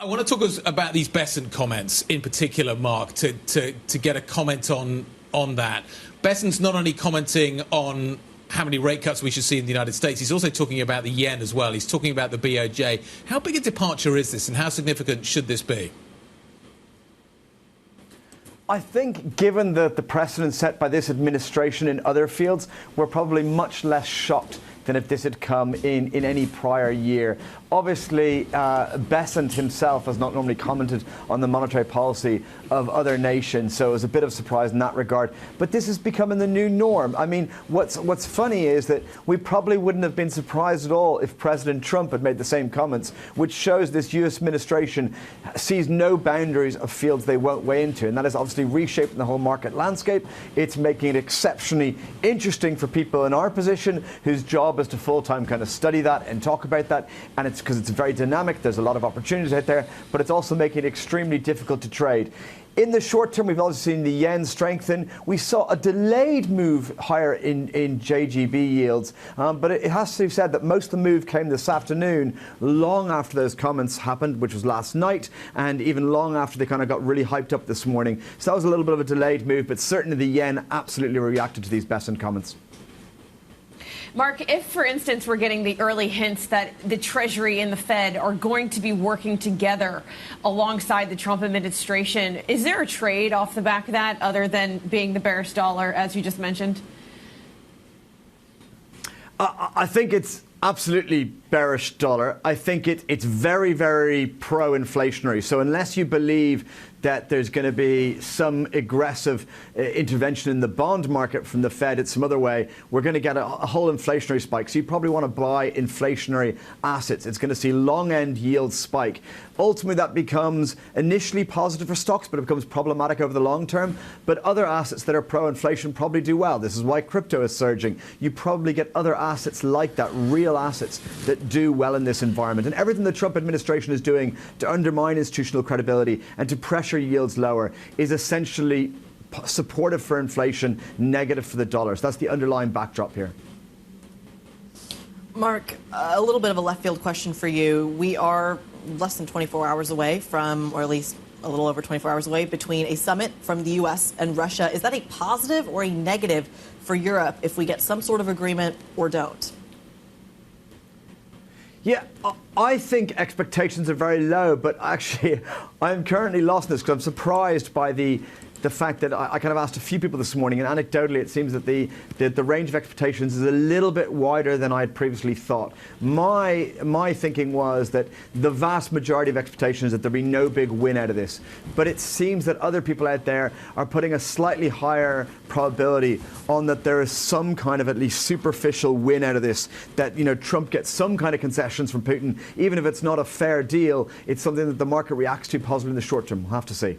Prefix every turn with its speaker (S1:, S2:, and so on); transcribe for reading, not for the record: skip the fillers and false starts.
S1: I want to talk about these Bessent comments in particular, Mark, to get a comment on that. Bessent's not only commenting on how many rate cuts we should see in the United States, he's also talking about the yen as well. He's talking about the BOJ. How big a departure is this, and how significant should this be?
S2: I think given the precedent set by this administration in other fields, we're probably much less shocked than if this had come in any prior year. Obviously, Bessent himself has not normally commented on the monetary policy of other nations, so it was a bit of a surprise in that regard. But this is becoming the new norm. I mean, what's funny is that we probably wouldn't have been surprised at all if President Trump had made the same comments, which shows this U.S. administration sees no boundaries of fields they won't weigh into, and that is obviously reshaping the whole market landscape. It's making it exceptionally interesting for people in our position whose job is to full-time kind of study that and talk about that, and it's because it's very dynamic. There's a lot of opportunities out there, but it's also making it extremely difficult to trade. In the short term, we've also seen the yen strengthen. We saw a delayed move higher in JGB yields, but it has to be said that most of the move came this afternoon, long after those comments happened, which was last night, and even long after they kind of got really hyped up this morning. So that was a little bit of a delayed move, but certainly the yen absolutely reacted to these Bessent comments.
S3: Mark, if, for instance, we're getting the early hints that the Treasury and the Fed are going to be working together alongside the Trump administration, is there a trade off the back of that other than being the bearish dollar, as you just mentioned?
S2: I think it's absolutely bearish dollar. I think it's very, very pro-inflationary. So unless you believe that there's going to be some aggressive intervention in the bond market from the Fed in some other way, we're going to get a whole inflationary spike. So you probably want to buy inflationary assets. It's going to see long-end yields spike. Ultimately, that becomes initially positive for stocks, but it becomes problematic over the long term. But other assets that are pro-inflation probably do well. This is why crypto is surging. You probably get other assets like that, real assets that do well in this environment. And everything the Trump administration is doing to undermine institutional credibility and to pressure yields lower is essentially supportive for inflation, negative for the dollar. So that's the underlying backdrop here.
S4: Mark, a little bit of a left field question for you. We are less than 24 hours away from, or at least a little over 24 hours away, between a summit from the U.S. and Russia. Is that a positive or a negative for Europe if we get some sort of agreement or don't?
S2: Yeah, I think expectations are very low, but actually I'm currently lost in this because I'm surprised by the fact that I kind of asked a few people this morning, and anecdotally it seems that the range of expectations is a little bit wider than I had previously thought. My thinking was that the vast majority of expectations that there'd be no big win out of this, but it seems that other people out there are putting a slightly higher probability on that there is some kind of at least superficial win out of this, that, you know, Trump gets some kind of concessions from Putin. Even if it's not a fair deal, it's something that the market reacts to positively in the short term. We'll have to see.